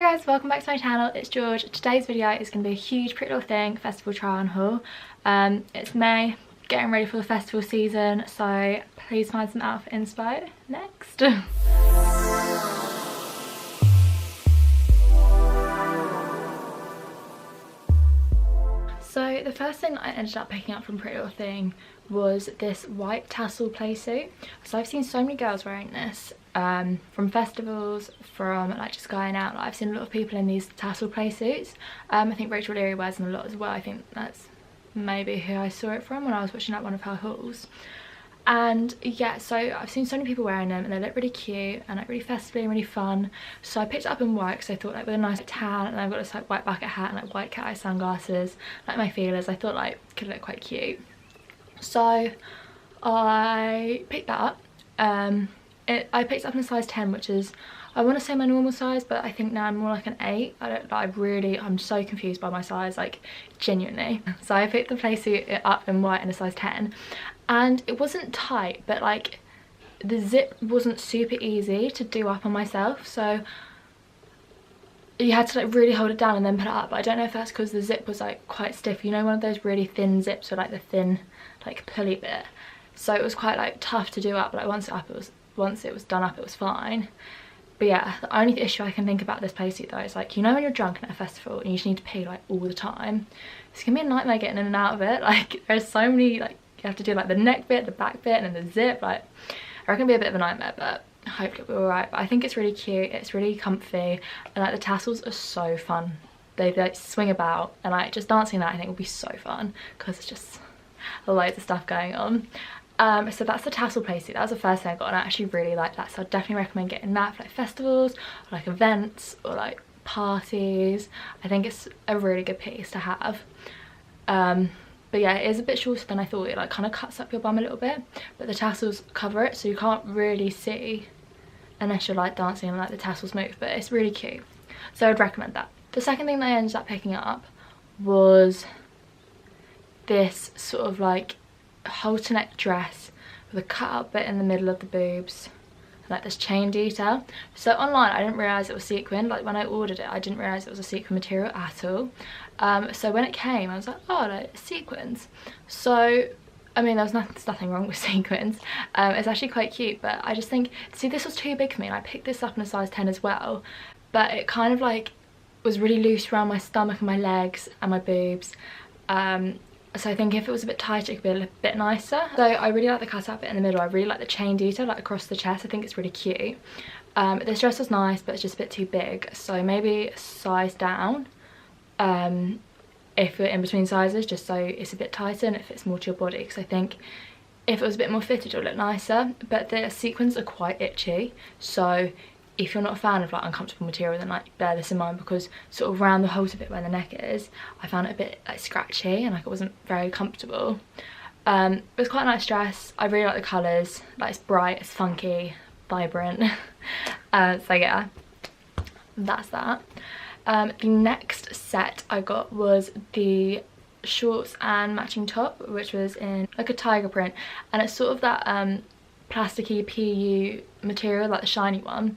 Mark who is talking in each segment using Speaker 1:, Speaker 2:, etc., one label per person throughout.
Speaker 1: Hey guys, welcome back to my channel. It's George. Today's video is going to be a huge Pretty Little Thing festival try on haul. It's May, getting ready for the festival season, so please find some outfit inspo next. So the first thing that I ended up picking up from Pretty Little Thing was this white tassel playsuit. So I've seen so many girls wearing this from festivals, from like just going out. Like, I've seen a lot of people in these tassel playsuits. I think Rachel Leary wears them a lot as well. I think that's maybe who I saw it from when I was watching out one of her hauls. And yeah, so I've seen so many people wearing them and they look really cute and like really festive and really fun. So I picked it up in white because I thought like with a nice tan, and I've got this like white bucket hat and like white cat eye sunglasses, like my feelers, I thought like it could look quite cute. So I picked that up. I picked it up in a size 10, which is, I want to say my normal size, but I think now I'm more like an 8. I'm so confused by my size, like genuinely. So I picked the playsuit up in white in a size 10, and it wasn't tight, but like the zip wasn't super easy to do up on myself, so you had to like really hold it down and then put it up. But I don't know if that's because the zip was like quite stiff, you know, one of those really thin zips with like the thin like pulley bit, so it was quite like tough to do up. But like once it was done up, it was fine. But yeah, the only issue I can think about this playsuit though is like, you know, when you're drunk at a festival and you just need to pee like all the time, it's gonna be a nightmare getting in and out of it. Like there's so many, like you have to do like the neck bit, the back bit, and then the zip. Like I reckon it'll be a bit of a nightmare, but hopefully it'll be alright. But I think it's really cute, it's really comfy, and like the tassels are so fun. They like swing about, and like just dancing that I think will be so fun because it's just loads of stuff going on. So that's the tassel playsuit. That was the first thing I got, and I actually really like that, so I definitely recommend getting that for like festivals or like events or like parties. I think it's a really good piece to have. But yeah, it is a bit shorter than I thought. It like kind of cuts up your bum a little bit, but the tassels cover it, so you can't really see unless you're like dancing and like the tassels move, but it's really cute, so I'd recommend that. The second thing that I ended up picking up was this sort of like halter neck dress with a cut out bit in the middle of the boobs and like this chain detail. So online I didn't realise it was sequin. Like when I ordered it I didn't realise it was a sequin material at all. So when it came I was like, oh, like sequins. So I mean, there's nothing wrong with sequins. It's actually quite cute, but I just think, see, this was too big for me, and I picked this up in a size 10 as well, but it kind of like was really loose around my stomach and my legs and my boobs. So I think if it was a bit tighter, it could be a little bit nicer. So I really like the cutout bit in the middle. I really like the chain detail like across the chest. I think it's really cute. This dress was nice, but it's just a bit too big, so maybe size down if you're in between sizes, just so it's a bit tighter and it fits more to your body, because I think if it was a bit more fitted it would look nicer. But the sequins are quite itchy, so if you're not a fan of like uncomfortable material, then like bear this in mind, because sort of around the halter bit where the neck is, I found it a bit like scratchy and like it wasn't very comfortable. It was quite a nice dress. I really like the colours, like it's bright, it's funky, vibrant. So yeah, that's that. The next set I got was the shorts and matching top, which was in like a tiger print, and it's sort of that plasticky PU material, like the shiny one.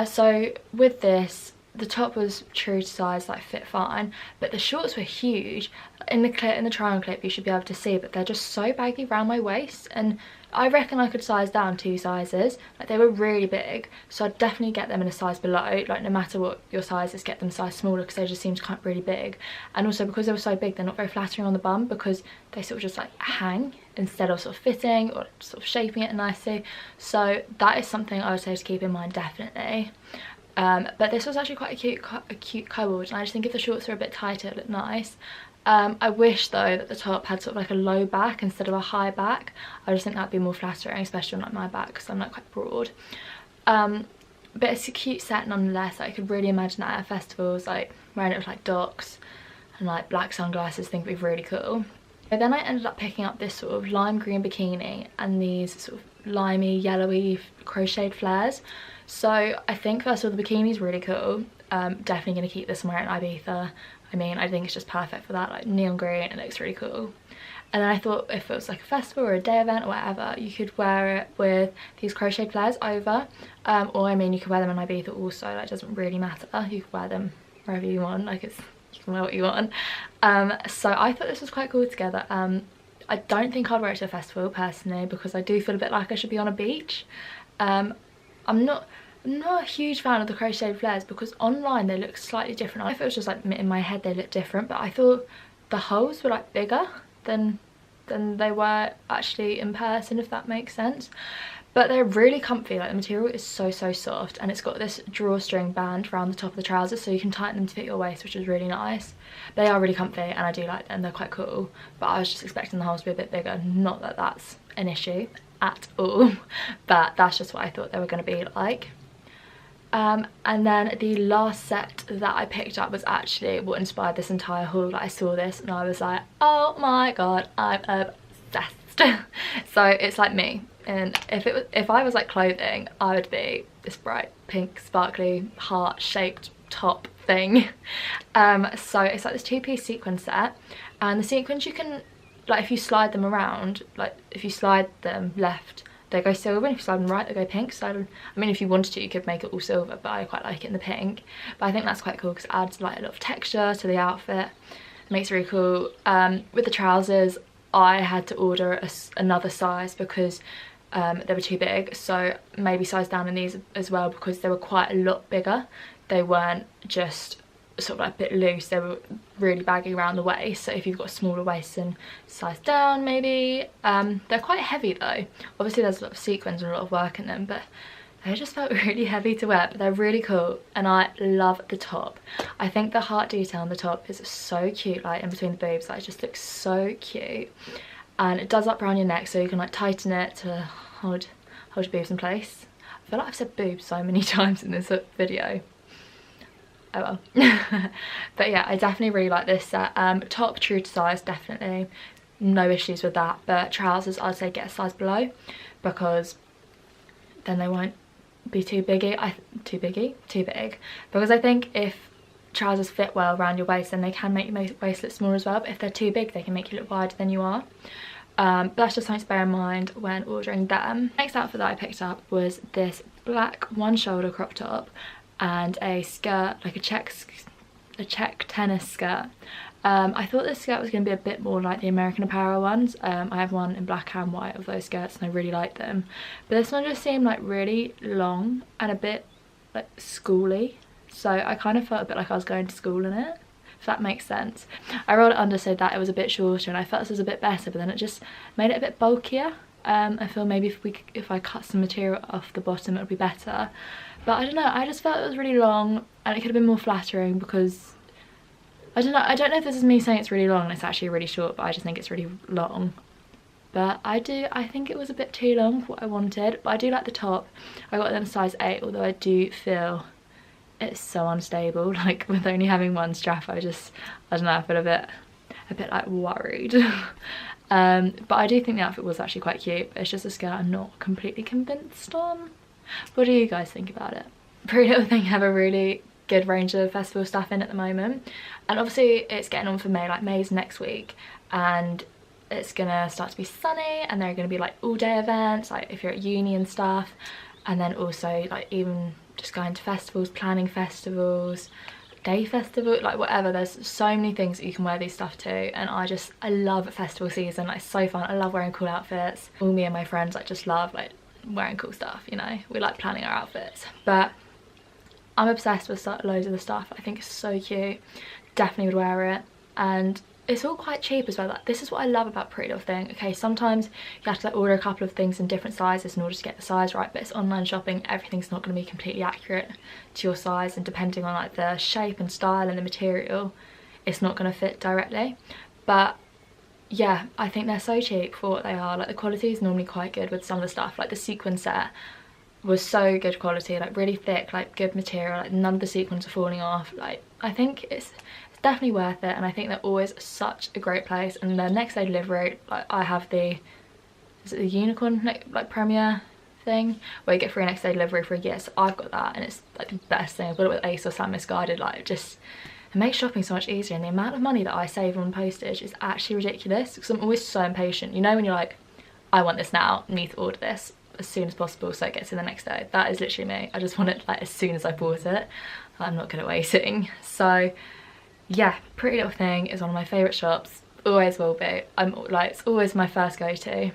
Speaker 1: So with this, the top was true to size, like fit fine, but the shorts were huge. In the triangle clip you should be able to see, but they're just so baggy around my waist, and I reckon I could size down 2 sizes. Like they were really big, so I'd definitely get them in a size below. Like no matter what your size is, get them size smaller, because they just seemed kind of really big. And also because they were so big, they're not very flattering on the bum, because they sort of just like hang instead of sort of fitting or sort of shaping it nicely. So that is something I would say to keep in mind, definitely. But this was actually quite a cute co ord, and I just think if the shorts were a bit tighter it looked nice. I wish though that the top had sort of like a low back instead of a high back. I just think that'd be more flattering, especially on like my back, because I'm like quite broad. But it's a cute set nonetheless. Like, I could really imagine that at festivals, like wearing it with like docs and like black sunglasses. I think it'd be really cool. And then I ended up picking up this sort of lime green bikini and these sort of limey yellowy crocheted flares. So I think first of all the bikini is really cool. Definitely going to keep this and wear it in Ibiza. I mean, I think it's just perfect for that, like neon green, it looks really cool. And then I thought if it was like a festival or a day event or whatever, you could wear it with these crochet flares over, or I mean you could wear them in Ibiza also, like it doesn't really matter, you could wear them wherever you want, like it's, you can wear what you want. So I thought this was quite cool together. I don't think I'd wear it to a festival personally, because I do feel a bit like I should be on a beach. I'm not a huge fan of the crocheted flares because online they look slightly different. If it was just like in my head they look different, but I thought the holes were like bigger than they were actually in person, if that makes sense. But they're really comfy, like the material is so soft, and it's got this drawstring band around the top of the trousers so you can tighten them to fit your waist, which is really nice. They are really comfy and I do like them, they're quite cool, but I was just expecting the holes to be a bit bigger. Not that that's an issue at all, but that's just what I thought they were going to be like. And then the last set that I picked up was actually what inspired this entire haul. Like, I saw this and I was like, oh my god, I'm obsessed. So it's like me, and if I was like clothing, I would be this bright pink sparkly heart shaped top thing. So it's like this two-piece sequin set, and the sequins you can, like if you slide them around, like if you slide them left they go silver, and if you slide them right they go pink. So I mean if you wanted to you could make it all silver, but I quite like it in the pink. But I think that's quite cool because it adds like a lot of texture to the outfit. It makes it really cool. With the trousers I had to order another size because they were too big, so maybe size down in these as well because they were quite a lot bigger. They weren't just sort of like a bit loose, they were really baggy around the waist, so if you've got a smaller waist then size down maybe. They're quite heavy though, obviously there's a lot of sequins and a lot of work in them, but they just felt really heavy to wear. But they're really cool and I love the top. I think the heart detail on the top is so cute, like in between the boobs, like it just looks so cute, and it does up around your neck so you can like tighten it to hold your boobs in place. I feel like I've said boobs so many times in this video. Oh well. But yeah, I definitely really like this set. Top true to size, definitely no issues with that, but trousers I'd say get a size below because then they won't be too big, because I think if trousers fit well around your waist then they can make your waist look smaller as well, but if they're too big they can make you look wider than you are. But that's just something to bear in mind when ordering them. Next outfit that I picked up was this black one shoulder crop top and a skirt, like a check tennis skirt. I thought this skirt was going to be a bit more like the American Apparel ones. I have one in black and white of those skirts and I really like them, but this one just seemed like really long and a bit like schooly, so I kind of felt a bit like I was going to school in it, if that makes sense. I rolled it under so that it was a bit shorter and I felt this was a bit better, but then it just made it a bit bulkier. I feel maybe if I cut some material off the bottom it would be better, but I don't know, I just felt it was really long and it could have been more flattering because I don't know if this is me saying it's really long and it's actually really short, but I just think it's really long. But I think it was a bit too long for what I wanted, but I do like the top. I got it in a size 8, although I do feel it's so unstable, like with only having one strap I don't know, I feel a bit like worried. But I do think the outfit was actually quite cute. It's just a skirt I'm not completely convinced on. What do you guys think about it? Pretty Little Thing have a really good range of festival stuff in at the moment, and obviously it's getting on for May, like May's next week, and it's gonna start to be sunny and there are gonna be like all day events, like if you're at uni and stuff, and then also like even just going to festivals, planning festivals, day festival, like whatever. There's so many things that you can wear these stuff to, and I love festival season. Like it's so fun. I love wearing cool outfits. All me and my friends like just love like wearing cool stuff, you know, we like planning our outfits. But I'm obsessed with loads of the stuff. I think it's so cute, definitely would wear it, and it's all quite cheap as well. Like this is what I love about Pretty Little Thing. Okay, sometimes you have to like order a couple of things in different sizes in order to get the size right, but it's online shopping, everything's not going to be completely accurate to your size, and depending on like the shape and style and the material, it's not going to fit directly. But yeah, I think they're so cheap for what they are. Like the quality is normally quite good with some of the stuff. Like the sequin set was so good quality, like really thick, like good material, like none of the sequins are falling off. Like I think it's definitely worth it, and I think they're always such a great place. And their next day delivery, like I have the, is it the unicorn like premier thing where you get free next day delivery for a year, so I've got that and it's like the best thing. I've got it with Ace or Sam Misguided, like just it makes shopping so much easier, and the amount of money that I save on postage is actually ridiculous because I'm always so impatient. You know when you're like, I want this now, need to order this as soon as possible so it gets in the next day. That is literally me. I just want it like as soon as I bought it. I'm not good at waiting. So yeah, Pretty Little Thing is one of my favourite shops, always will be. I'm like, it's always my first go-to.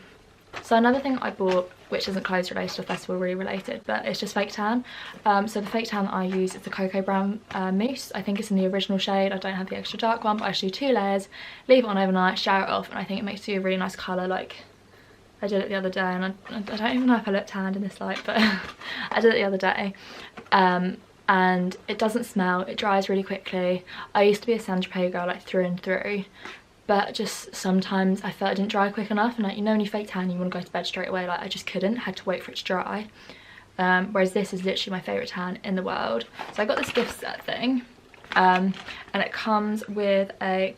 Speaker 1: So another thing I bought, which isn't clothes related or festival really related, but it's just fake tan. So the fake tan that I use is the Cocoa Brown Mousse. I think it's in the original shade. I don't have the extra dark one, but I just do 2 layers, leave it on overnight, shower it off, and I think it makes you a really nice colour. Like, I did it the other day, and I don't even know if I look tanned in this light, but I did it the other day. And it doesn't smell, it dries really quickly. I used to be a Saint Tropez girl, like through and through, but just sometimes I felt it didn't dry quick enough, and like, you know when you fake tan you want to go to bed straight away, like I just couldn't, had to wait for it to dry. Whereas this is literally my favourite tan in the world. So I got this gift set thing, and it comes with a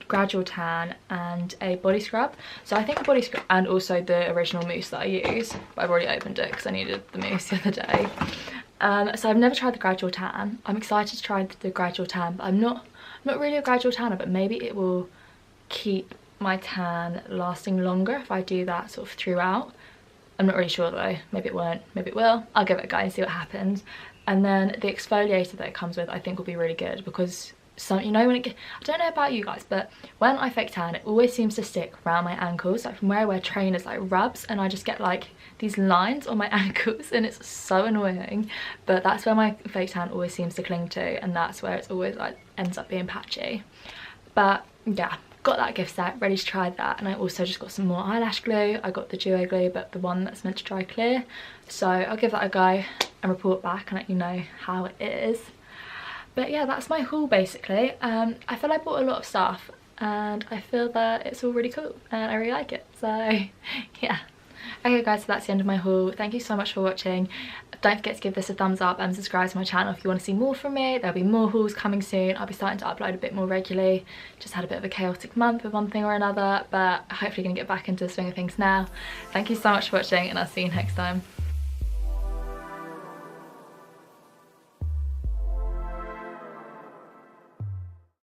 Speaker 1: gradual tan and a body scrub. So I think the body scrub, and also the original mousse that I use, but I've already opened it because I needed the mousse the other day. So I've never tried the gradual tan. I'm excited to try the gradual tan, but I'm not really a gradual tanner, but maybe it will keep my tan lasting longer if I do that sort of throughout. I'm not really sure though. Maybe it won't, maybe it will. I'll give it a go and see what happens. And then the exfoliator that it comes with I think will be really good, because some, you know, when it get, I don't know about you guys, but when I fake tan it always seems to stick around my ankles, like from where I wear trainers, like rubs, and I just get like these lines on my ankles, and it's so annoying. But that's where my fake tan always seems to cling to, and that's where it's always like ends up being patchy. But yeah, got that gift set, ready to try that. And I also just got some more eyelash glue. I got the duo glue, but the one that's meant to dry clear. So I'll give that a go and report back and let you know how it is. But yeah, that's my haul basically. I feel I bought a lot of stuff, and I feel that it's all really cool and I really like it. So yeah. Okay guys, so that's the end of my haul. Thank you so much for watching. Don't forget to give this a thumbs up and subscribe to my channel if you want to see more from me. There'll be more hauls coming soon. I'll be starting to upload a bit more regularly. Just had a bit of a chaotic month with one thing or another, but hopefully gonna get back into the swing of things now. Thank you so much for watching, and I'll see you next time.